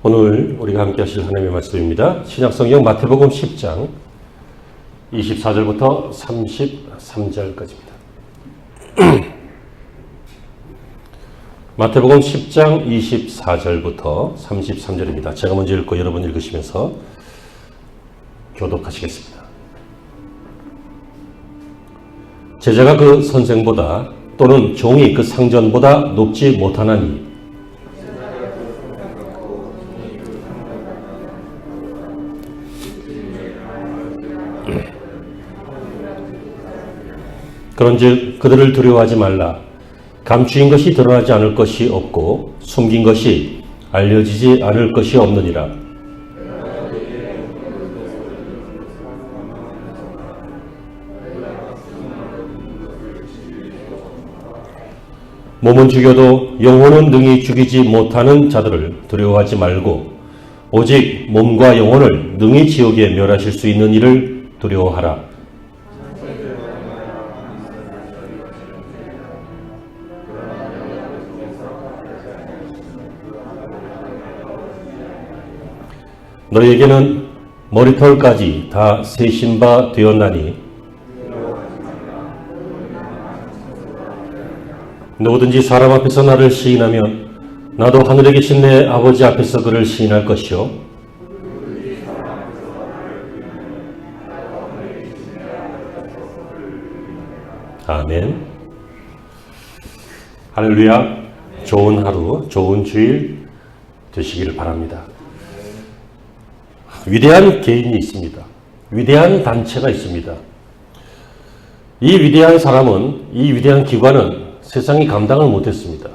오늘 우리가 함께 하실 하나님의 말씀입니다. 신약성경 마태복음 10장 24절부터 33절까지입니다. 마태복음 10장 24절부터 33절입니다. 제가 먼저 읽고 여러분 읽으시면서 교독하시겠습니다. 제자가 그 선생보다 또는 종이 그 상전보다 높지 못하나니 그런즉 그들을 두려워하지 말라. 감추인 것이 드러나지 않을 것이 없고 숨긴 것이 알려지지 않을 것이 없느니라. 몸은 죽여도 영혼은 능히 죽이지 못하는 자들을 두려워하지 말고 오직 몸과 영혼을 능히 지옥에 멸하실 수 있는 이를 두려워하라. 너희에게는 머리털까지 다 세신 바 되었나니 누구든지 사람 앞에서 나를 시인하면 나도 하늘에 계신 내 아버지 앞에서 그를 시인할 것이요 아멘. 할렐루야. 좋은 하루, 좋은 주일 되시기를 바랍니다. 위대한 개인이 있습니다. 위대한 단체가 있습니다. 이 위대한 사람은, 이 위대한 기관은 세상이 감당을 못했습니다.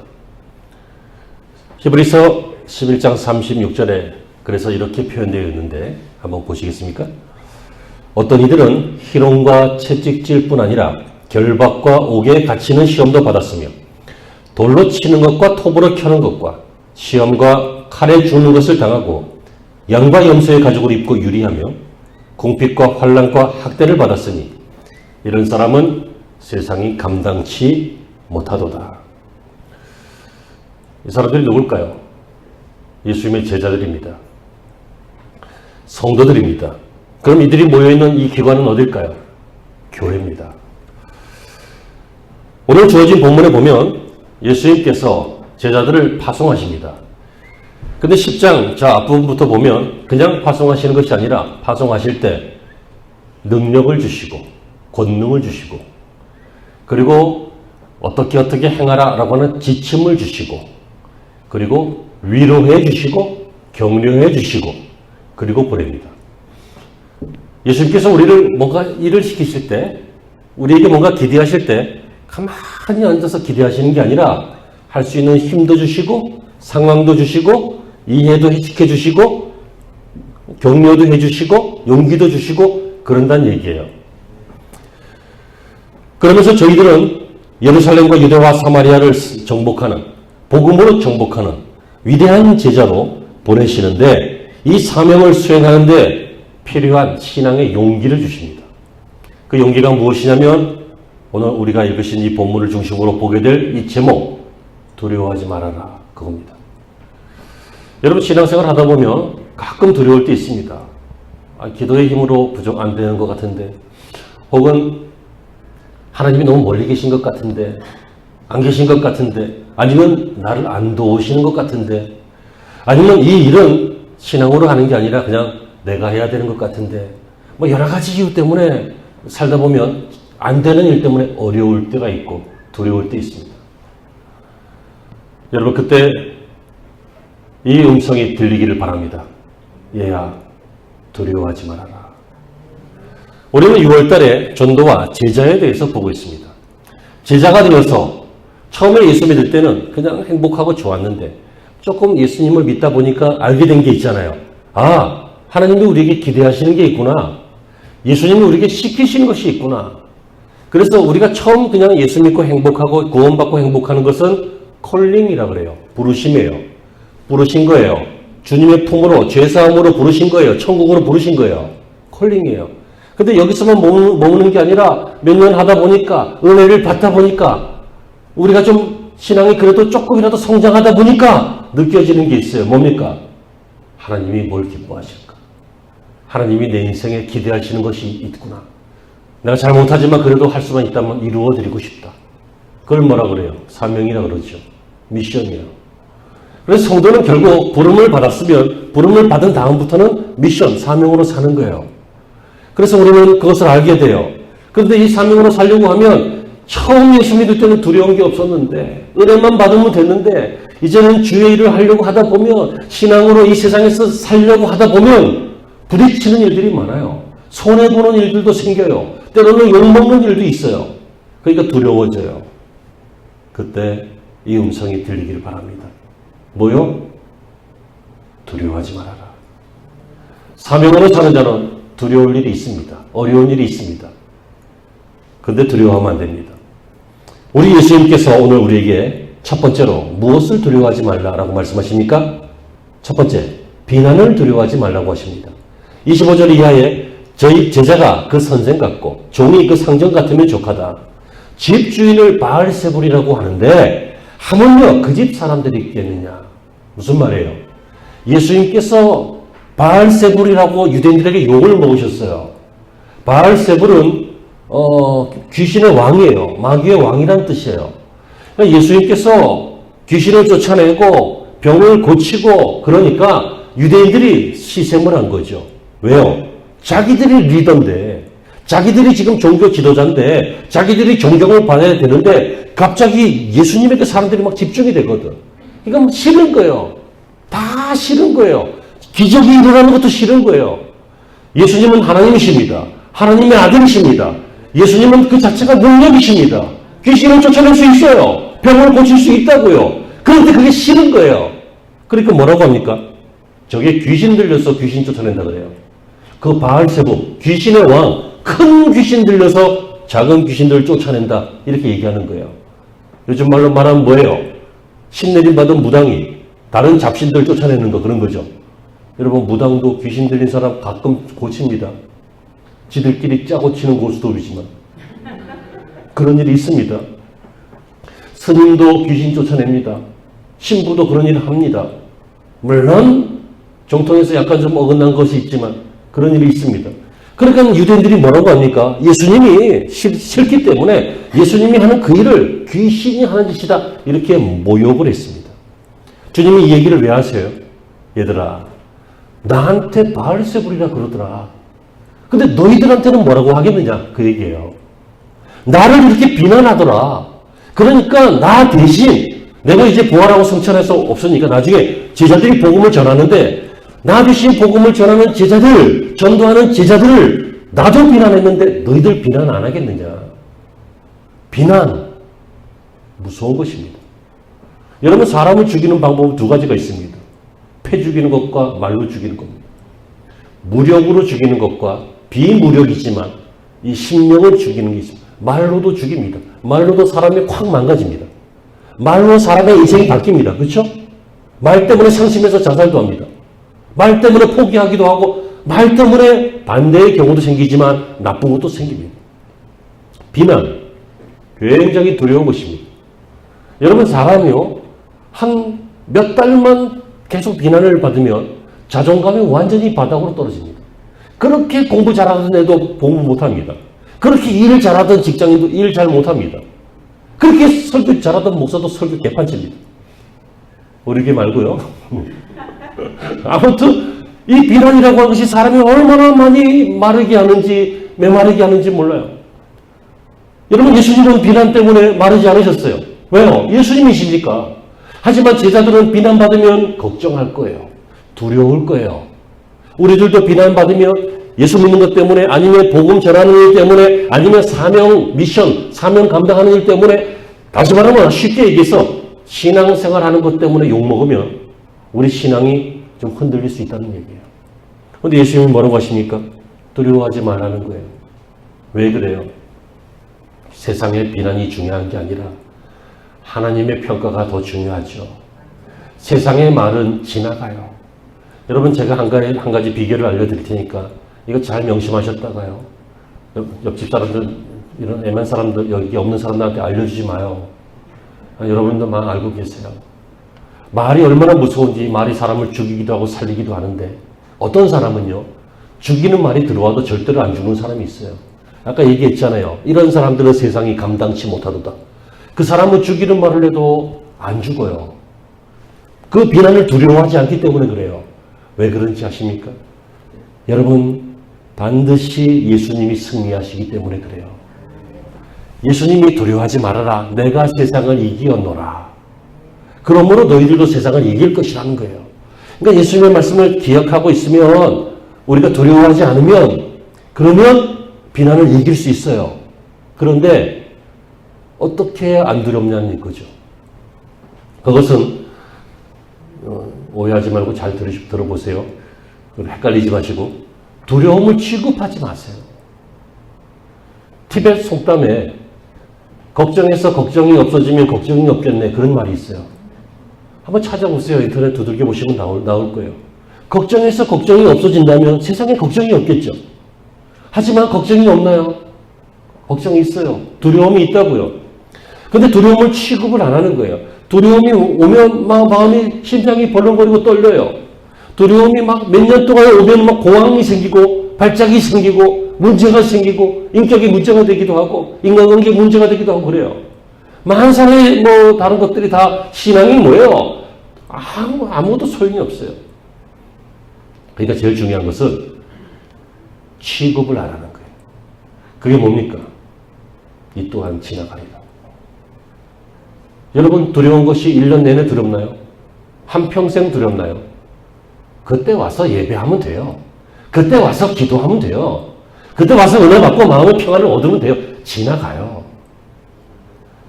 히브리서 11장 36절에 그래서 이렇게 표현되어 있는데 한번 보시겠습니까? 어떤 이들은 희롱과 채찍질 뿐 아니라 결박과 옥에 갇히는 시험도 받았으며 돌로 치는 것과 톱으로 켜는 것과 시험과 칼에 주는 것을 당하고 양과 염소의 가죽을 입고 유리하며 궁핍과 환난과 학대를 받았으니 이런 사람은 세상이 감당치 못하도다. 이 사람들이 누굴까요? 예수님의 제자들입니다. 성도들입니다. 그럼 이들이 모여있는 이 기관은 어딜까요? 교회입니다. 오늘 주어진 본문에 보면 예수님께서 제자들을 파송하십니다. 근데 10장 자 앞부분부터 보면 그냥 파송하시는 것이 아니라 파송하실 때 능력을 주시고 권능을 주시고 그리고 어떻게 행하라 라고 하는 지침을 주시고 그리고 위로해 주시고 격려해 주시고 그리고 보냅니다. 예수님께서 우리를 뭔가 일을 시키실 때 우리에게 뭔가 기대하실 때 가만히 앉아서 기대하시는 게 아니라 할 수 있는 힘도 주시고 상황도 주시고 이해도 시켜주시고 격려도 해주시고 용기도 주시고 그런다는 얘기예요. 그러면서 저희들은 예루살렘과 유대와 사마리아를 정복하는 복음으로 정복하는 위대한 제자로 보내시는데 이 사명을 수행하는데 필요한 신앙의 용기를 주십니다. 그 용기가 무엇이냐면 오늘 우리가 읽으신 이 본문을 중심으로 보게 될 이 제목 두려워하지 말아라 그겁니다. 여러분 신앙생활 하다 보면 가끔 두려울 때 있습니다. 기도의 힘으로 부족 안 되는 것 같은데 혹은 하나님이 너무 멀리 계신 것 같은데 안 계신 것 같은데 아니면 나를 안 도우시는 것 같은데 아니면 이 일은 신앙으로 하는 게 아니라 그냥 내가 해야 되는 것 같은데 뭐 여러 가지 이유 때문에 살다 보면 안 되는 일 때문에 어려울 때가 있고 두려울 때 있습니다. 여러분 그때 이 음성이 들리기를 바랍니다. 얘야 두려워하지 말아라. 우리는 6월달에 전도와 제자에 대해서 보고 있습니다. 제자가 되어서 처음에 예수 믿을 때는 그냥 행복하고 좋았는데 조금 예수님을 믿다 보니까 알게 된 게 있잖아요. 하나님이 우리에게 기대하시는 게 있구나. 예수님이 우리에게 시키시는 것이 있구나. 그래서 우리가 처음 그냥 예수 믿고 행복하고 구원받고 행복하는 것은 콜링이라 그래요. 부르심이에요. 부르신 거예요. 주님의 품으로 죄사함으로 부르신 거예요. 천국으로 부르신 거예요. 콜링이에요. 근데 여기서만 머무는 게 아니라 몇 년 하다 보니까 은혜를 받다 보니까 우리가 좀 신앙이 그래도 조금이라도 성장하다 보니까 느껴지는 게 있어요. 뭡니까? 하나님이 뭘 기뻐하실까? 하나님이 내 인생에 기대하시는 것이 있구나. 내가 잘 못하지만 그래도 할 수만 있다면 이루어드리고 싶다. 그걸 뭐라 그래요? 사명이라 그러죠. 미션이요. 그래서 성도는 결국 부름을 받았으면 부름을 받은 다음부터는 미션, 사명으로 사는 거예요. 그래서 우리는 그것을 알게 돼요. 그런데 이 사명으로 살려고 하면 처음 예수 믿을 때는 두려운 게 없었는데 은혜만 받으면 됐는데 이제는 주의 일을 하려고 하다 보면 신앙으로 이 세상에서 살려고 하다 보면 부딪히는 일들이 많아요. 손해보는 일들도 생겨요. 때로는 욕먹는 일도 있어요. 그러니까 두려워져요. 그때 이 음성이 들리기를 바랍니다. 뭐요? 두려워하지 말아라. 사명으로 사는 자는 두려울 일이 있습니다. 어려운 일이 있습니다. 근데 두려워하면 안 됩니다. 우리 예수님께서 오늘 우리에게 첫 번째로 무엇을 두려워하지 말라라고 말씀하십니까? 첫 번째, 비난을 두려워하지 말라고 하십니다. 25절 이하에 저희 제자가 그 선생 같고 종이 그 상전 같으면 족하다. 집주인을 바알세불이라고 하는데 하물며 그 집 사람들이 있겠느냐. 무슨 말이에요? 예수님께서 바알세불이라고 유대인들에게 욕을 먹으셨어요. 바알세불은 귀신의 왕이에요. 마귀의 왕이란 뜻이에요. 그러니까 예수님께서 귀신을 쫓아내고 병을 고치고 그러니까 유대인들이 시샘을 한 거죠. 왜요? 자기들이 리더인데 자기들이 지금 종교 지도자인데 자기들이 존경을 받아야 되는데 갑자기 예수님에게 사람들이 막 집중이 되거든. 이건 싫은 거예요. 다 싫은 거예요. 기적이 일어나는 것도 싫은 거예요. 예수님은 하나님이십니다. 하나님의 아들이십니다. 예수님은 그 자체가 능력이십니다. 귀신을 쫓아낼 수 있어요. 병을 고칠 수 있다고요. 그런데 그게 싫은 거예요. 그러니까 뭐라고 합니까? 저게 귀신 들려서 귀신 쫓아낸다 그래요. 그 바알세불, 귀신의 왕, 큰 귀신 들려서 작은 귀신들을 쫓아낸다. 이렇게 얘기하는 거예요. 요즘 말로 말하면 뭐예요? 신내림 받은 무당이 다른 잡신들 쫓아내는 거 그런 거죠. 여러분 무당도 귀신 들린 사람 가끔 고칩니다. 지들끼리 짜고 치는 고스톱이지만 그런 일이 있습니다. 스님도 귀신 쫓아냅니다. 신부도 그런 일을 합니다. 물론 정통에서 약간 좀 어긋난 것이 있지만 그런 일이 있습니다. 그러니까 유대인들이 뭐라고 합니까? 예수님이 싫기 때문에 예수님이 하는 그 일을 귀신이 하는 짓이다 이렇게 모욕을 했습니다. 주님이 이 얘기를 왜 하세요? 얘들아 나한테 바알세불이라 그러더라. 근데 너희들한테는 뭐라고 하겠느냐? 그 얘기예요. 나를 이렇게 비난하더라. 그러니까 나 대신 내가 이제 부활하고 성천해서 없으니까 나중에 제자들이 복음을 전하는데 나 대신 복음을 전하는 제자들, 전도하는 제자들을 나도 비난했는데 너희들 비난 안 하겠느냐? 비난 무서운 것입니다. 여러분 사람을 죽이는 방법은 두 가지가 있습니다. 패 죽이는 것과 말로 죽이는 겁니다. 무력으로 죽이는 것과 비무력이지만 이 심령을 죽이는 게 있습니다. 말로도 죽입니다. 말로도 사람이 확 망가집니다. 말로 사람의 인생이 바뀝니다. 그렇죠? 말 때문에 상심해서 자살도 합니다. 말 때문에 포기하기도 하고 말 때문에 반대의 경우도 생기지만 나쁜 것도 생깁니다. 비난 굉장히 두려운 것입니다. 여러분 사람이요 한 몇 달만 계속 비난을 받으면 자존감이 완전히 바닥으로 떨어집니다. 그렇게 공부 잘하던 애도 공부 못합니다. 그렇게 일 잘하던 직장인도 일 잘 못합니다. 그렇게 설교 잘하던 목사도 설교 개판칩니다. 우리 말고요. 아무튼 이 비난이라고 하는 것이 사람이 얼마나 많이 마르게 하는지 메마르게 하는지 몰라요. 여러분 예수님은 비난 때문에 마르지 않으셨어요. 왜요? 예수님이시니까. 하지만 제자들은 비난받으면 걱정할 거예요. 두려울 거예요. 우리들도 비난받으면 예수 믿는 것 때문에 아니면 복음 전하는 일 때문에 아니면 사명, 미션, 사명 감당하는 일 때문에 다시 말하면 쉽게 얘기해서 신앙생활 하는 것 때문에 욕먹으면 우리 신앙이 좀 흔들릴 수 있다는 얘기예요. 그런데 예수님이 뭐라고 하십니까? 두려워하지 말라는 거예요. 왜 그래요? 세상의 비난이 중요한 게 아니라 하나님의 평가가 더 중요하죠. 세상의 말은 지나가요. 여러분 제가 한 가지 비결을 알려드릴 테니까 이거 잘 명심하셨다가요. 옆집 사람들 이런 애만 사람들 여기 없는 사람들한테 알려주지 마요. 여러분도 막 알고 계세요. 말이 얼마나 무서운지. 말이 사람을 죽이기도 하고 살리기도 하는데 어떤 사람은요, 죽이는 말이 들어와도 절대로 안 죽는 사람이 있어요. 아까 얘기했잖아요. 이런 사람들은 세상이 감당치 못하도다. 그 사람은 죽이는 말을 해도 안 죽어요. 그 비난을 두려워하지 않기 때문에 그래요. 왜 그런지 아십니까? 여러분, 반드시 예수님이 승리하시기 때문에 그래요. 예수님이 두려워하지 말아라. 내가 세상을 이기었노라. 그러므로 너희들도 세상을 이길 것이라는 거예요. 그러니까 예수님의 말씀을 기억하고 있으면, 우리가 두려워하지 않으면, 그러면 비난을 이길 수 있어요. 그런데 어떻게 안 두렵냐는 거죠. 그것은 오해하지 말고 잘 들어보세요. 헷갈리지 마시고 두려움을 취급하지 마세요. 티벳 속담에 걱정해서 걱정이 없어지면 걱정이 없겠네, 그런 말이 있어요. 한번 찾아보세요. 인터넷 두들겨 보시면 나올 거예요. 걱정해서 걱정이 없어진다면 세상에 걱정이 없겠죠. 하지만 걱정이 없나요? 걱정이 있어요. 두려움이 있다고요. 근데 두려움을 취급을 안 하는 거예요. 두려움이 오면 막 마음이, 심장이 벌렁거리고 떨려요. 두려움이 막 몇 년 동안 오면 막 공황이 생기고 발작이 생기고 문제가 생기고 인격이 문제가 되기도 하고 인간관계 문제가 되기도 하고 그래요. 만상의 다른 것들이 다 신앙이 뭐예요? 아무것도 소용이 없어요. 그러니까 제일 중요한 것은 취급을 안 하는 거예요. 그게 뭡니까? 이 또한 지나가리라. 여러분, 두려운 것이 1년 내내 두렵나요? 한평생 두렵나요? 그때 와서 예배하면 돼요. 그때 와서 기도하면 돼요. 그때 와서 은혜 받고 마음의 평안을 얻으면 돼요. 지나가요.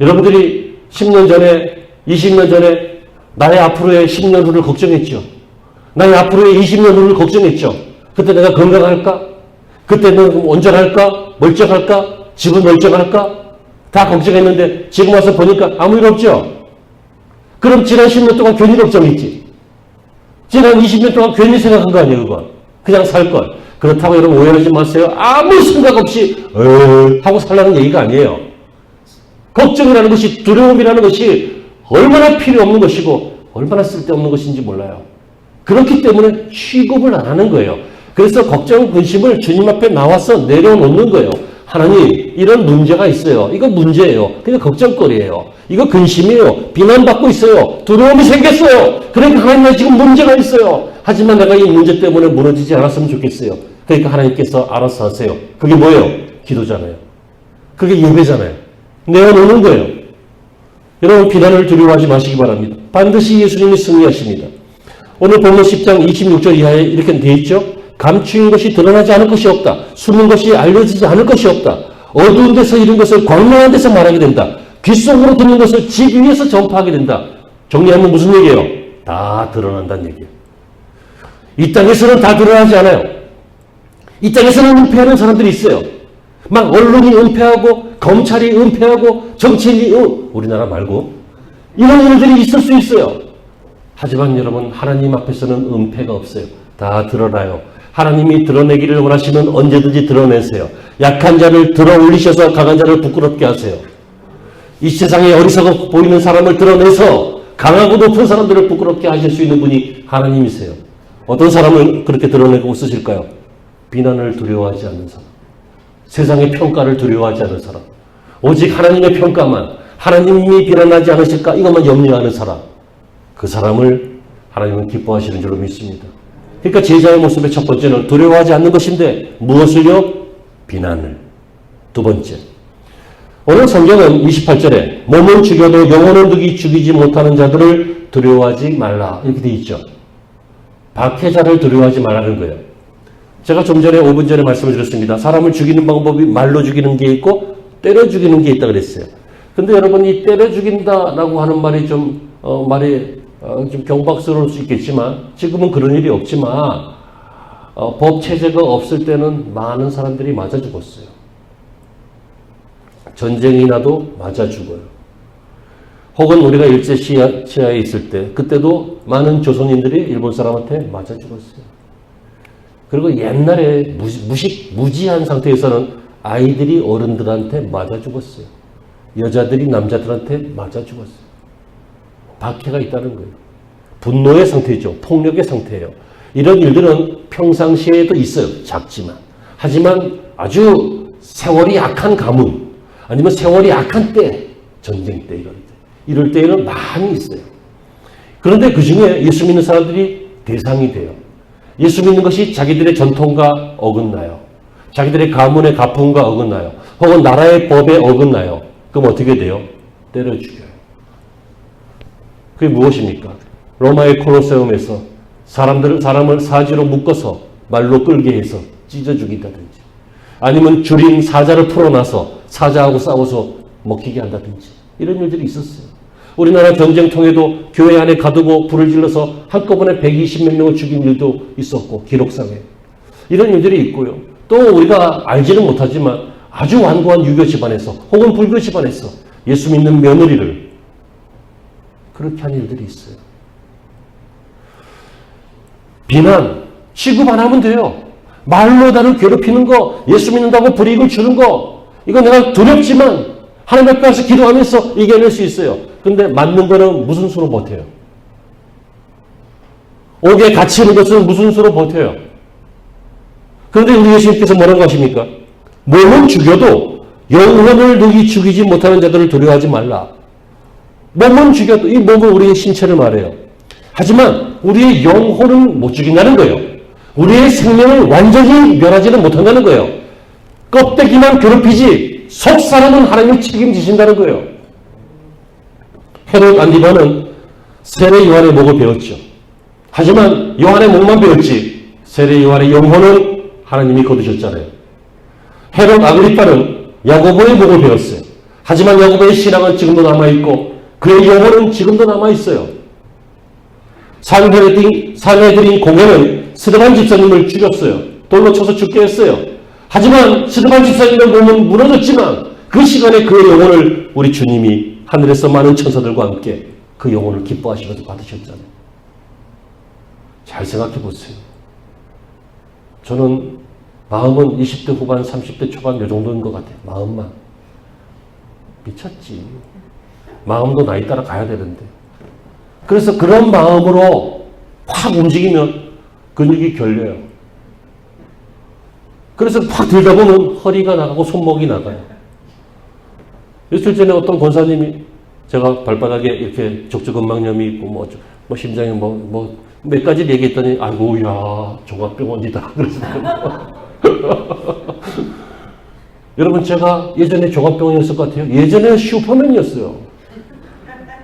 여러분들이 10년 전에, 20년 전에 나의 앞으로의 10년 후를 걱정했죠. 나의 앞으로의 20년 후를 걱정했죠. 그때 내가 건강할까? 그때 내가 온전할까? 멀쩡할까? 집은 멀쩡할까? 다 걱정했는데 지금 와서 보니까 아무 일 없죠? 그럼 지난 10년 동안 괜히 걱정했지. 지난 20년 동안 괜히 생각한 거 아니에요, 그건. 그냥 살 걸. 그렇다고 여러분 오해하지 마세요. 아무 생각 없이 하고 살라는 얘기가 아니에요. 걱정이라는 것이, 두려움이라는 것이 얼마나 필요 없는 것이고 얼마나 쓸데없는 것인지 몰라요. 그렇기 때문에 취급을 안 하는 거예요. 그래서 걱정, 근심을 주님 앞에 나와서 내려놓는 거예요. 하나님, 이런 문제가 있어요. 이거 문제예요. 그냥 걱정거리예요. 이거 근심이에요. 비난받고 있어요. 두려움이 생겼어요. 그러니까 하나님, 나 지금 문제가 있어요. 하지만 내가 이 문제 때문에 무너지지 않았으면 좋겠어요. 그러니까 하나님께서 알아서 하세요. 그게 뭐예요? 기도잖아요. 그게 예배잖아요. 내어놓는 거예요. 여러분, 비난을 두려워하지 마시기 바랍니다. 반드시 예수님이 승리하십니다. 오늘 본문 10장 26절 이하에 이렇게 되어 있죠. 감추인 것이 드러나지 않을 것이 없다. 숨은 것이 알려지지 않을 것이 없다. 어두운 데서 이룬 것을 광명한 데서 말하게 된다. 귓속으로 듣는 것을 집 위에서 전파하게 된다. 정리하면 무슨 얘기예요? 다 드러난다는 얘기예요. 이 땅에서는 다 드러나지 않아요. 이 땅에서는 은폐하는 사람들이 있어요. 막 언론이 은폐하고 검찰이 은폐하고 정치인이 우리나라 말고 이런 일들이 있을 수 있어요. 하지만 여러분, 하나님 앞에서는 은폐가 없어요. 다 드러나요. 하나님이 드러내기를 원하시면 언제든지 드러내세요. 약한 자를 들어 올리셔서 강한 자를 부끄럽게 하세요. 이 세상에 어리석어 보이는 사람을 드러내서 강하고 높은 사람들을 부끄럽게 하실 수 있는 분이 하나님이세요. 어떤 사람을 그렇게 드러내고 쓰실까요? 비난을 두려워하지 않는 사람. 세상의 평가를 두려워하지 않는 사람. 오직 하나님의 평가만, 하나님이 비난하지 않으실까 이것만 염려하는 사람. 그 사람을 하나님은 기뻐하시는 줄로 믿습니다. 그러니까 제자의 모습의 첫 번째는 두려워하지 않는 것인데 무엇을요? 비난을. 두 번째, 오늘 성경은 28절에 몸은 죽여도 영혼은 죽이지 못하는 자들을 두려워하지 말라 이렇게 되어 있죠. 박해자를 두려워하지 말라는 거예요. 제가 좀 전에 5분 전에 말씀을 드렸습니다. 사람을 죽이는 방법이 말로 죽이는 게 있고 때려 죽이는 게 있다 그랬어요. 근데 여러분, 이 때려 죽인다라고 하는 말이 좀 경박스러울 수 있겠지만 지금은 그런 일이 없지만 법 체제가 없을 때는 많은 사람들이 맞아 죽었어요. 전쟁이 나도 맞아 죽어요. 혹은 우리가 일제 시야에 있을 때 그때도 많은 조선인들이 일본 사람한테 맞아 죽었어요. 그리고 옛날에 무지한 상태에서는 아이들이 어른들한테 맞아 죽었어요. 여자들이 남자들한테 맞아 죽었어요. 박해가 있다는 거예요. 분노의 상태죠. 폭력의 상태예요. 이런 일들은 평상시에도 있어요. 작지만. 하지만 아주 세월이 약한 가문, 아니면 세월이 약한 때, 전쟁 때 이럴 때에는 많이 있어요. 그런데 그 중에 예수 믿는 사람들이 대상이 돼요. 예수 믿는 것이 자기들의 전통과 어긋나요. 자기들의 가문의 가풍과 어긋나요. 혹은 나라의 법에 어긋나요. 그럼 어떻게 돼요? 때려 죽여요. 그게 무엇입니까? 로마의 콜로세움에서 사람을 사지로 묶어서 말로 끌게 해서 찢어 죽인다든지, 아니면 줄인 사자를 풀어놔서 사자하고 싸워서 먹히게 한다든지, 이런 일들이 있었어요. 우리나라 전쟁통에도 교회 안에 가두고 불을 질러서 한꺼번에 120몇 명을 죽인 일도 있었고, 기록상에. 이런 일들이 있고요. 또 우리가 알지는 못하지만 아주 완고한 유교 집안에서 혹은 불교 집안에서 예수 믿는 며느리를 그렇게 한 일들이 있어요. 비난, 취급 안 하면 돼요. 말로 나를 괴롭히는 거, 예수 믿는다고 불이익을 주는 거, 이거 내가 두렵지만 하나님 앞에 가서 기도하면서 이겨낼 수 있어요. 근데 맞는 거는 무슨 수로 버텨요? 옥에 갇히는 것은 무슨 수로 버텨요? 그런데 우리 예수님께서 뭐라고 하십니까? 몸은 죽여도 영혼을 너희 죽이지 못하는 자들을 두려워하지 말라. 몸은 죽여도, 이 몸은 우리의 신체를 말해요. 하지만 우리의 영혼은 못 죽인다는 거예요. 우리의 생명을 완전히 멸하지는 못한다는 거예요. 껍데기만 괴롭히지 속 사람은 하나님이 책임지신다는 거예요. 헤롯 안디바는 세례 요한의 목을 베었죠. 하지만 요한의 목만 베었지 세례 요한의 영혼은 하나님이 거두셨잖아요. 헤롯 아그리파는 야고보의 목을 베었어요. 하지만 야고보의 신앙은 지금도 남아있고 그의 영혼은 지금도 남아있어요. 산헤드린 공회는 스데반 집사님을 죽였어요. 돌로 쳐서 죽게 했어요. 하지만 스데반 집사님의 몸은 무너졌지만 그 시간에 그의 영혼을 우리 주님이 하늘에서 많은 천사들과 함께 그 영혼을 기뻐하시면서 받으셨잖아요. 잘 생각해 보세요. 저는 마음은 20대 후반, 30대 초반 요 정도인 것 같아요. 마음만. 미쳤지. 마음도 나이 따라 가야 되는데. 그래서 그런 마음으로 확 움직이면 근육이 결려요. 그래서 확 들다 보면 허리가 나가고 손목이 나가요. 며칠 전에 어떤 권사님이 제가 발바닥에 이렇게 족저근막염이 있고 뭐 심장에 몇 가지 얘기했더니 아이고 야 종합병원이다 그랬어요. 여러분 제가 예전에 종합병원이었을 것 같아요. 예전에 슈퍼맨이었어요.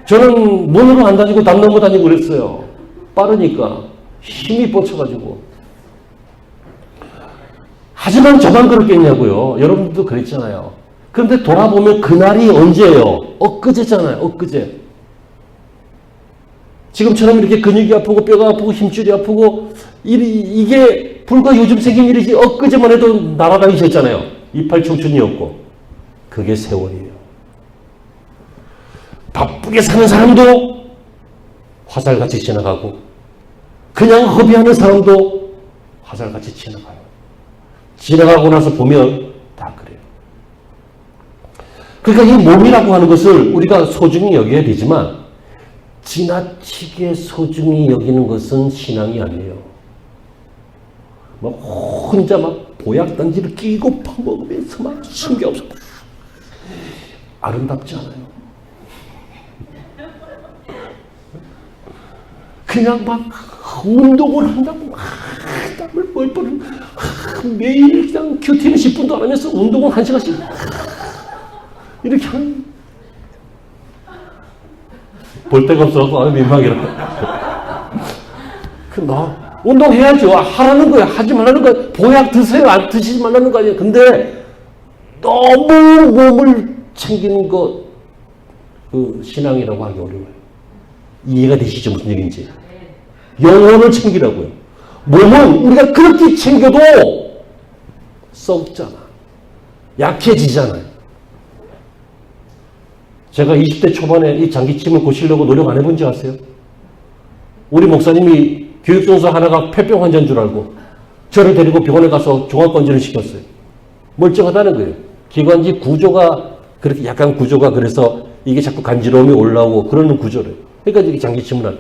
저는 문으로 안 다니고 담 넘어 다니고 그랬어요. 빠르니까 힘이 뻗쳐가지고. 하지만 저만 그렇겠냐고요. 여러분들도 그랬잖아요. 그런데 돌아보면 그날이 언제예요? 엊그제잖아요. 엊그제. 지금처럼 이렇게 근육이 아프고 뼈가 아프고 힘줄이 아프고 이게 불과 요즘 생긴 일이지 엊그제만 해도 날아다니셨잖아요. 이팔 청춘이었고. 그게 세월이에요. 바쁘게 사는 사람도 화살같이 지나가고 그냥 허비하는 사람도 화살같이 지나가요. 지나가고 나서 보면 다 그래요. 그러니까 이 몸이라고 하는 것을 우리가 소중히 여겨야 되지만 지나치게 소중히 여기는 것은 신앙이 아니에요. 막 혼자 막 보약단지를 끼고 퍼먹으면서 막 숨겨서 아름답지 않아요. 그냥 막 운동을 한다고 막 땀을 뻘뻘 매일 그냥 큐티는 10분도 안 하면서 운동을 1시간씩 이렇게 하는 볼 데가 없어서 아주 민망해라. 나 운동해야죠. 하라는 거야. 하지 말라는 거야. 보약 드세요. 안 드시지 말라는 거 아니에요. 근데 너무 몸을 챙기는 거 그 신앙이라고 하기 어려워요. 이해가 되시죠? 무슨 얘기인지. 영혼을 챙기라고요. 몸은 우리가 그렇게 챙겨도 썩잖아. 약해지잖아요. 제가 20대 초반에 이 장기침을 고치려고 노력 안 해본지 아세요? 우리 목사님이 교육전서 하나가 폐병 환자인 줄 알고 저를 데리고 병원에 가서 종합검진을 시켰어요. 멀쩡하다는 거예요. 기관지 구조가 그렇게 약간 구조가 그래서 이게 자꾸 간지러움이 올라오고 그러는 구조를. 그러니까 이게 장기침을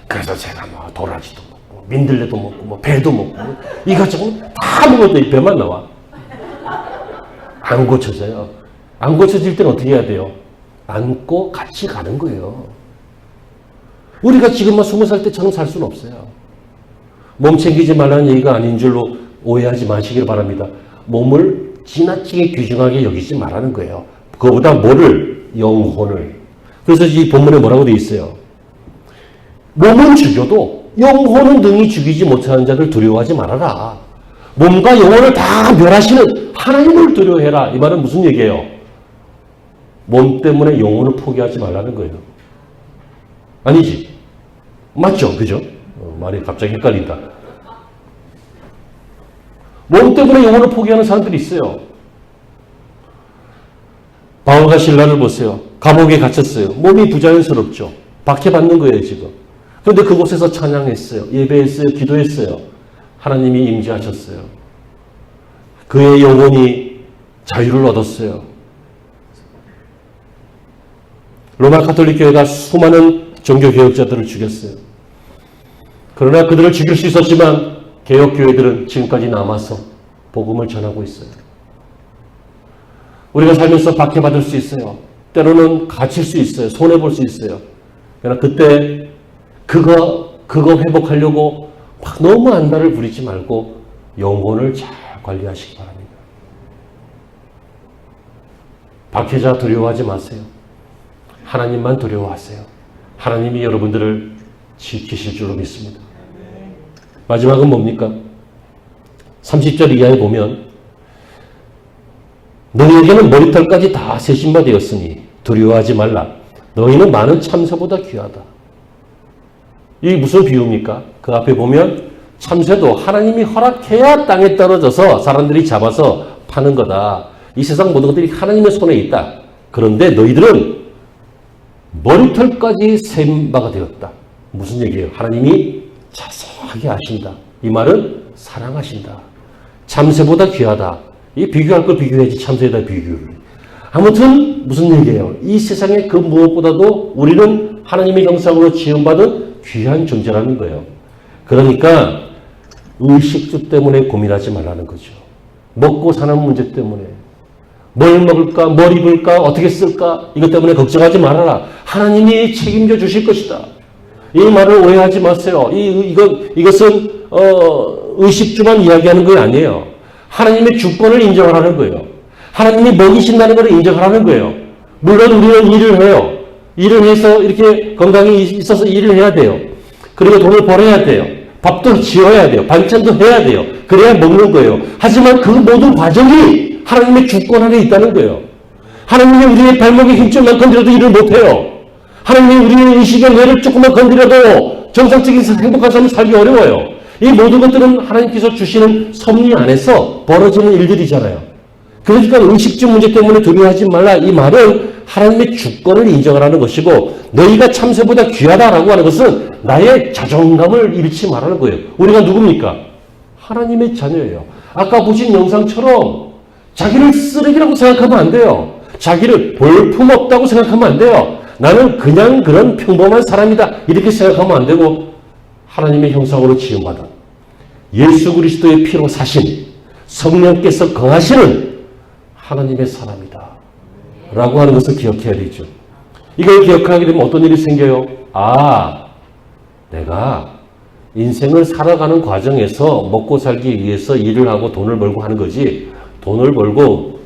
그래서 제가 뭐 도라지도 먹고 민들레도 먹고 뭐 배도 먹고 이것저것 다 먹어도 이 배만 나와. 안 고쳐져요. 안 고쳐질 때는 어떻게 해야 돼요? 안고 같이 가는 거예요. 우리가 지금 막 20살 때처럼 살 수는 없어요. 몸 챙기지 말라는 얘기가 아닌 줄로 오해하지 마시길 바랍니다. 몸을 지나치게 귀중하게 여기지 말라는 거예요. 그거보다 뭐를? 영혼을. 그래서 이 본문에 뭐라고 되어 있어요? 몸은 죽여도 영혼은 능히 죽이지 못하는 자들 두려워하지 말아라. 몸과 영혼을 다 멸하시는 하나님을 두려워해라. 이 말은 무슨 얘기예요? 몸 때문에 영혼을 포기하지 말라는 거예요. 아니지? 맞죠? 그죠? 말이 갑자기 헷갈린다. 몸 때문에 영혼을 포기하는 사람들이 있어요. 바울과 실라를 보세요. 감옥에 갇혔어요. 몸이 부자연스럽죠. 박해받는 거예요, 지금. 그런데 그곳에서 찬양했어요. 예배했어요. 기도했어요. 하나님이 임재하셨어요. 그의 영혼이 자유를 얻었어요. 로마 가톨릭 교회가 수많은 종교개혁자들을 죽였어요. 그러나 그들을 죽일 수 있었지만 개혁교회들은 지금까지 남아서 복음을 전하고 있어요. 우리가 살면서 박해받을 수 있어요. 때로는 갇힐 수 있어요. 손해볼 수 있어요. 그러나 그때 그거 회복하려고 막 너무 안달을 부리지 말고 영혼을 잘 관리하시기 바랍니다. 박해자 두려워하지 마세요. 하나님만 두려워하세요. 하나님이 여러분들을 지키실 줄로 믿습니다. 마지막은 뭡니까? 30절 이하에 보면 너희에게는 머리털까지 다 세신바 되었으니 두려워하지 말라. 너희는 많은 참새보다 귀하다. 이게 무슨 비유입니까? 그 앞에 보면 참새도 하나님이 허락해야 땅에 떨어져서 사람들이 잡아서 파는 거다. 이 세상 모든 것들이 하나님의 손에 있다. 그런데 너희들은 머리털까지 센 바가 되었다. 무슨 얘기예요? 하나님이 자세하게 아신다. 이 말은 사랑하신다. 참새보다 귀하다. 이 비교할 걸 비교해야지 참새에다 비교를. 아무튼 무슨 얘기예요? 이 세상에 그 무엇보다도 우리는 하나님의 형상으로 지음받은 귀한 존재라는 거예요. 그러니까 의식주 때문에 고민하지 말라는 거죠. 먹고 사는 문제 때문에 뭘 먹을까, 뭘 입을까, 어떻게 쓸까 이것 때문에 걱정하지 말아라. 하나님이 책임져 주실 것이다. 이 말을 오해하지 마세요. 이것은 의식주만 이야기하는 거 아니에요. 하나님의 주권을 인정하라는 거예요. 하나님이 먹이신다는 걸 인정하라는 거예요. 물론 우리는 일을 해요. 일을 해서 이렇게 건강이 있어서 일을 해야 돼요. 그리고 돈을 벌어야 돼요. 밥도 지어야 돼요. 반찬도 해야 돼요. 그래야 먹는 거예요. 하지만 그 모든 과정이 하나님의 주권 안에 있다는 거예요. 하나님이 우리의 발목에 힘줄만 건드려도 일을 못해요. 하나님이 우리의 의식의 뇌를 조금만 건드려도 정상적인 행복한 삶을 살기 어려워요. 이 모든 것들은 하나님께서 주시는 섭리 안에서 벌어지는 일들이잖아요. 그러니까 의식주 문제 때문에 두려워하지 말라. 이 말은 하나님의 주권을 인정하라는 것이고 너희가 참새보다 귀하다라고 하는 것은 나의 자존감을 잃지 말라는 거예요. 우리가 누굽니까? 하나님의 자녀예요. 아까 보신 영상처럼 자기를 쓰레기라고 생각하면 안 돼요. 자기를 볼품없다고 생각하면 안 돼요. 나는 그냥 그런 평범한 사람이다. 이렇게 생각하면 안 되고 하나님의 형상으로 지음받아 예수 그리스도의 피로 사신 성령께서 거하시는 하나님의 사람이다. 라고 하는 것을 기억해야 되죠. 이걸 기억하게 되면 어떤 일이 생겨요? 내가 인생을 살아가는 과정에서 먹고 살기 위해서 일을 하고 돈을 벌고 하는 거지 돈을 벌고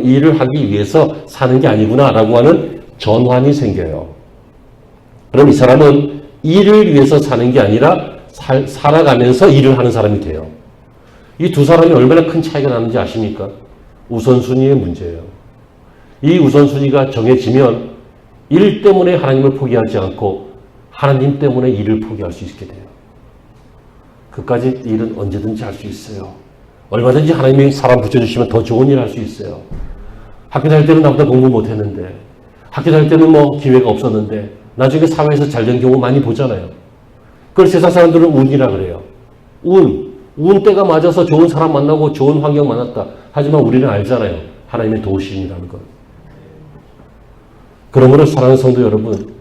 일을 하기 위해서 사는 게 아니구나 라고 하는 전환이 생겨요. 그럼 이 사람은 일을 위해서 사는 게 아니라 살아가면서 일을 하는 사람이 돼요. 이 두 사람이 얼마나 큰 차이가 나는지 아십니까? 우선순위의 문제예요. 이 우선순위가 정해지면 일 때문에 하나님을 포기하지 않고 하나님 때문에 일을 포기할 수 있게 돼요. 그까지 일은 언제든지 할 수 있어요. 얼마든지 하나님이 사람 붙여주시면 더 좋은 일 할 수 있어요. 학교 다닐 때는 나보다 공부 못했는데 학교 다닐 때는 뭐 기회가 없었는데 나중에 사회에서 잘된 경우 많이 보잖아요. 그걸 세상 사람들은 운이라 그래요. 운 때가 맞아서 좋은 사람 만나고 좋은 환경 만났다. 하지만 우리는 알잖아요. 하나님의 도우심이라는 걸. 그러므로 사랑하는 성도 여러분,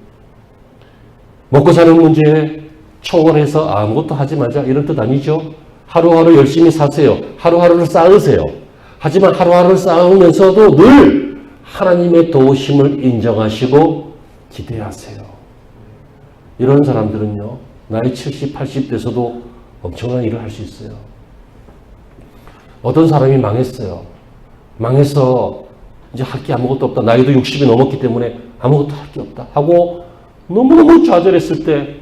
먹고 사는 문제에 초월해서 아무것도 하지 말자 이런 뜻 아니죠. 하루하루 열심히 사세요. 하루하루를 쌓으세요. 하지만 하루하루를 쌓으면서도 늘 하나님의 도우심을 인정하시고 기대하세요. 이런 사람들은요, 나이 70, 80 돼서도 엄청난 일을 할 수 있어요. 어떤 사람이 망했어요. 망해서 이제 할 게 아무것도 없다. 나이도 60이 넘었기 때문에 아무것도 할 게 없다. 하고 너무너무 좌절했을 때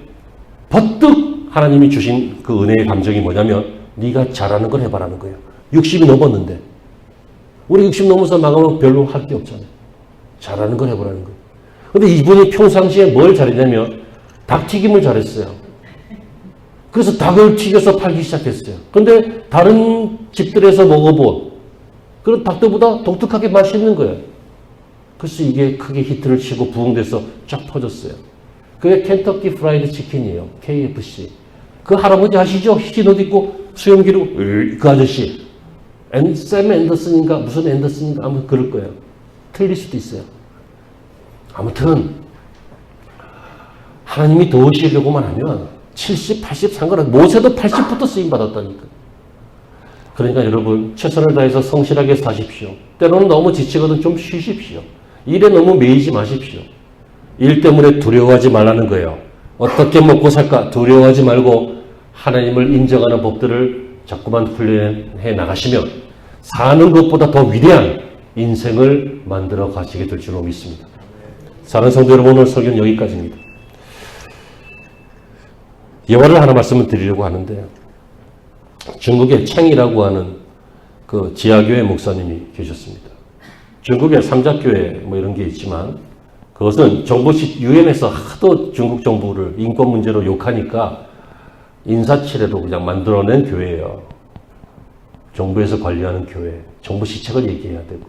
버뜩 하나님이 주신 그 은혜의 감정이 뭐냐면 네가 잘하는 걸 해봐라는 거예요. 60이 넘었는데 우리 60 넘어서 망하면 별로 할 게 없잖아요. 잘하는 걸 해보라는 거예요. 근데 이분이 평상시에 뭘 잘했냐면 닭튀김을 잘했어요. 그래서 닭을 튀겨서 팔기 시작했어요. 근데 다른 집들에서 먹어본 그런 닭들보다 독특하게 맛있는 거예요. 그래서 이게 크게 히트를 치고 부흥돼서 쫙 퍼졌어요. 그게 켄터키 프라이드 치킨이에요. KFC. 그 할아버지 아시죠? 흰 옷 입고 수염기로 그 아저씨. 샘 앤더슨인가 무슨 앤더슨인가 아마 그럴 거예요. 틀릴 수도 있어요. 아무튼 하나님이 도우시려고만 하면 70, 80 상관없이 모세도 80부터 쓰임 받았다니까. 그러니까 여러분 최선을 다해서 성실하게 사십시오. 때로는 너무 지치거든 좀 쉬십시오. 일에 너무 매이지 마십시오. 일 때문에 두려워하지 말라는 거예요. 어떻게 먹고 살까 두려워하지 말고 하나님을 인정하는 법들을 자꾸만 훈련해 나가시면 사는 것보다 더 위대한 인생을 만들어 가시게 될 줄로 믿습니다. 사랑하는 성도 여러분, 오늘 설교는 여기까지입니다. 예화를 하나 말씀을 드리려고 하는데 중국에 챙이라고 하는 그 지하교회 목사님이 계셨습니다. 중국에 삼자교회 뭐 이런 게 있지만 그것은 유엔에서 하도 중국 정부를 인권 문제로 욕하니까 인사치레로 그냥 만들어낸 교회예요. 정부에서 관리하는 교회. 정부 시책을 얘기해야 되고.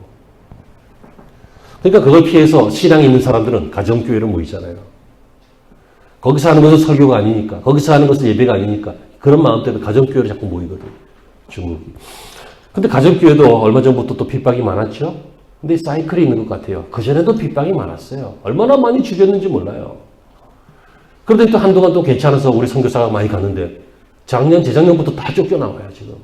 그러니까 그걸 피해서 신앙이 있는 사람들은 가정교회로 모이잖아요. 거기서 하는 것은 설교가 아니니까. 거기서 하는 것은 예배가 아니니까. 그런 마음 때문에 가정교회로 자꾸 모이거든. 중국이. 근데 가정교회도 얼마 전부터 또 핍박이 많았죠. 근데 사이클이 있는 것 같아요. 그전에도 핍박이 많았어요. 얼마나 많이 죽였는지 몰라요. 그런데 또 한동안 또 괜찮아서 우리 선교사가 많이 갔는데 작년, 재작년부터 다 쫓겨나와요, 지금.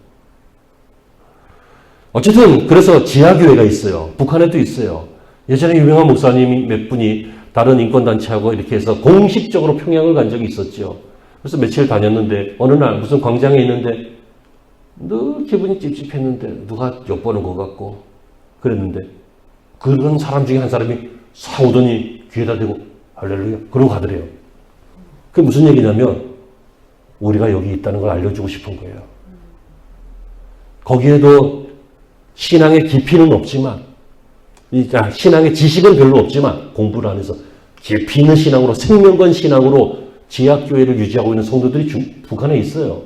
어쨌든 그래서 지하교회가 있어요. 북한에도 있어요. 예전에 유명한 목사님이 몇 분이 다른 인권단체하고 이렇게 해서 공식적으로 평양을 간 적이 있었죠. 그래서 며칠 다녔는데 어느 날 무슨 광장에 있는데 늘 기분이 찝찝했는데 누가 엿보는 것 같고 그랬는데 그런 사람 중에 한 사람이 사오더니 귀에다 대고 할렐루야 그러고 가더래요. 그게 무슨 얘기냐면 우리가 여기 있다는 걸 알려주고 싶은 거예요. 거기에도 신앙의 깊이는 없지만 신앙의 지식은 별로 없지만 공부를 하면서 깊이 있는 신앙으로 생명건 신앙으로 지하교회를 유지하고 있는 성도들이 북한에 있어요.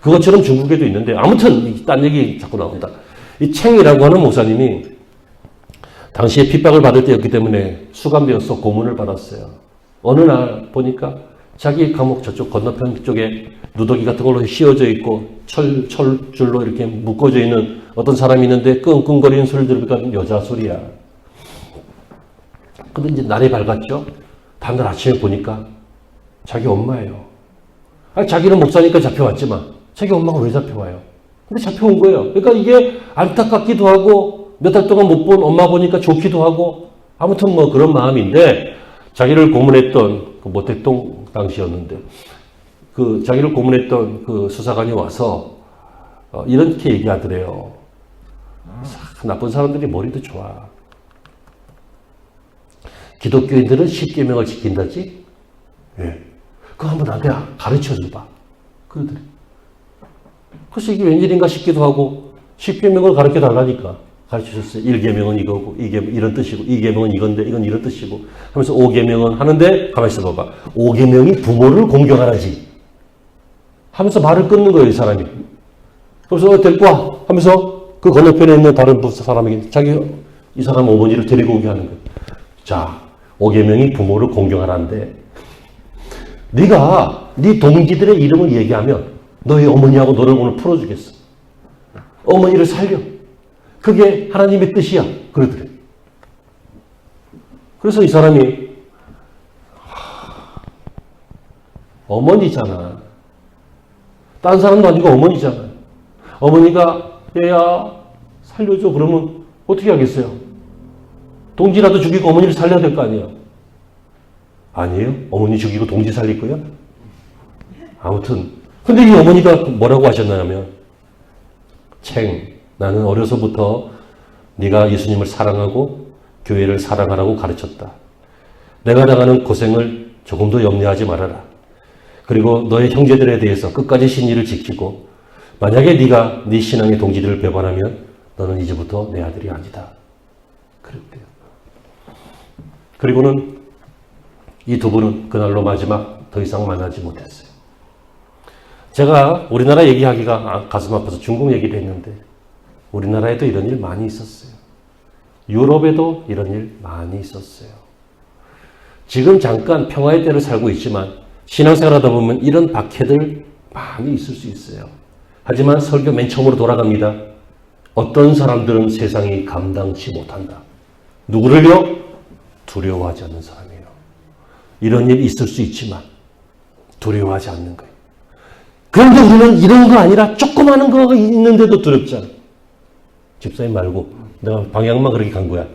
그것처럼 중국에도 있는데 아무튼 딴 얘기 자꾸 나온다. 이 챙이라고 하는 목사님이 당시에 핍박을 받을 때였기 때문에 수감되어서 고문을 받았어요. 어느 날 보니까 자기 감옥 저쪽 건너편 쪽에 누더기 같은 걸로 씌워져 있고 철줄로 이렇게 묶어져 있는 어떤 사람이 있는데 끙끙거리는 소리를 들으니까 여자 소리야. 근데 이제 날이 밝았죠. 다음날 아침에 보니까 자기 엄마예요. 아니, 자기는 목사니까 잡혀왔지만 자기 엄마가 왜 잡혀와요? 근데 잡혀온 거예요. 그러니까 이게 안타깝기도 하고 몇 달 동안 못 본 엄마 보니까 좋기도 하고 아무튼 뭐 그런 마음인데 자기를 고문했던 그 모택동 당시였는데 그 자기를 고문했던 그 수사관이 와서 이렇게 얘기하더래요. 나쁜 사람들이 머리도 좋아. 기독교인들은 10계명을 지킨다지? 예. 그거 한번 나한테 가르쳐 줘봐. 그러더래. 그래서 이게 웬일인가 싶기도 하고 10계명을 가르쳐 달라니까 가르쳐 줬어요. 1계명은 이거고 이런 뜻이고 2계명은 이건데 이건 이런 뜻이고 하면서 5계명은 하는데 가만히 있어 봐봐. 5계명이 부모를 공경하라지 하면서 말을 끊는 거예요. 이 사람이. 그래서 데리고 와 하면서 그 건너편에 있는 다른 사람에게 자기 이 사람 어머니를 데리고 오게 하는 거예요. 자, 5계명이 부모를 공경하라는데 네가 네 동기들의 이름을 얘기하면 너희 어머니하고 너를 오늘 풀어주겠어. 어머니를 살려. 그게 하나님의 뜻이야. 그러더래. 그래서 이 사람이 어머니잖아. 딴 사람도 아니고 어머니잖아. 어머니가 얘야 살려줘 그러면 어떻게 하겠어요? 동지라도 죽이고 어머니를 살려야 될 거 아니에요? 아니에요? 어머니 죽이고 동지 살릴 거야? 아무튼 근데 이 어머니가 뭐라고 하셨냐면 챙 나는 어려서부터 네가 예수님을 사랑하고 교회를 사랑하라고 가르쳤다. 내가 당하는 고생을 조금도 염려하지 말아라. 그리고 너의 형제들에 대해서 끝까지 신의를 지키고 만약에 네가 네 신앙의 동지들을 배반하면 너는 이제부터 내 아들이 아니다. 그랬대요. 그리고는 이 두 분은 그날로 마지막 더 이상 만나지 못했어요. 제가 우리나라 얘기하기가 가슴 아파서 중국 얘기를 했는데 우리나라에도 이런 일 많이 있었어요. 유럽에도 이런 일 많이 있었어요. 지금 잠깐 평화의 때를 살고 있지만 신앙생활 하다 보면 이런 박해들 많이 있을 수 있어요. 하지만 설교 맨 처음으로 돌아갑니다. 어떤 사람들은 세상이 감당치 못한다. 누구를요? 두려워하지 않는 사람이에요. 이런 일이 있을 수 있지만 두려워하지 않는 거예요. 그런데 우리는 이런 거 아니라 조그마한 거가 있는데도 두렵잖아. 집사님 말고 내가 방향만 그렇게 간 거야.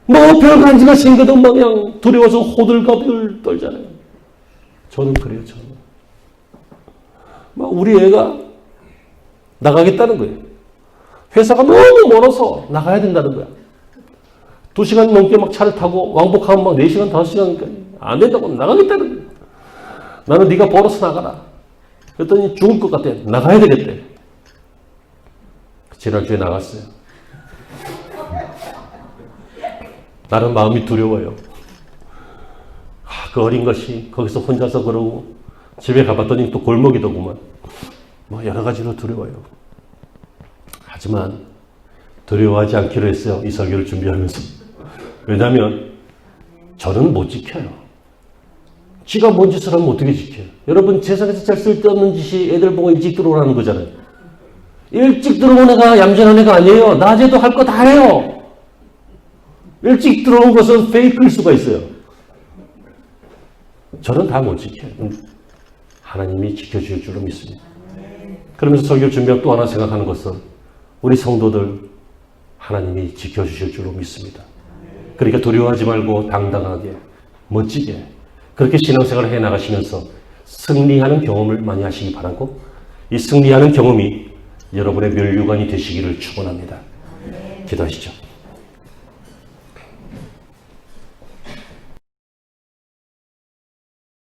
뭐 별간지가 생겨도 막 그냥 두려워서 호들갑을 떨잖아요. 저는 그래요. 저는. 막 우리 애가 나가겠다는 거예요. 회사가 너무 멀어서 나가야 된다는 거야. 2시간 넘게 막 차를 타고 왕복하면 막 4시간, 5시간 안 된다고 나가겠다는 거야. 나는 네가 벌어서 나가라. 그랬더니 죽을 것 같아. 나가야 되겠대. 지난주에 나갔어요. 나는 마음이 두려워요. 그 어린 것이 거기서 혼자서 그러고 집에 가봤더니 또 골목이더구만. 뭐 여러 가지로 두려워요. 하지만 두려워하지 않기로 했어요. 이 설교를 준비하면서. 왜냐하면 저는 못 지켜요. 지가 뭔 짓을 하면 어떻게 지켜요? 여러분 세상에서 제일 쓸데없는 짓이 애들 보고 일찍 들어오라는 거잖아요. 일찍 들어온 애가 얌전한 애가 아니에요. 낮에도 할 거 다 해요. 일찍 들어온 것은 페이크일 수가 있어요. 저는 다 못 지켜요. 하나님이 지켜줄 줄로 믿습니다. 그러면서 설교 준비하고 또 하나 생각하는 것은 우리 성도들 하나님이 지켜주실 줄로 믿습니다. 그러니까 두려워하지 말고 당당하게 멋지게 그렇게 신앙생활을 해나가시면서 승리하는 경험을 많이 하시기 바라고 이 승리하는 경험이 여러분의 멸류관이 되시기를 축원합니다. 기도하시죠.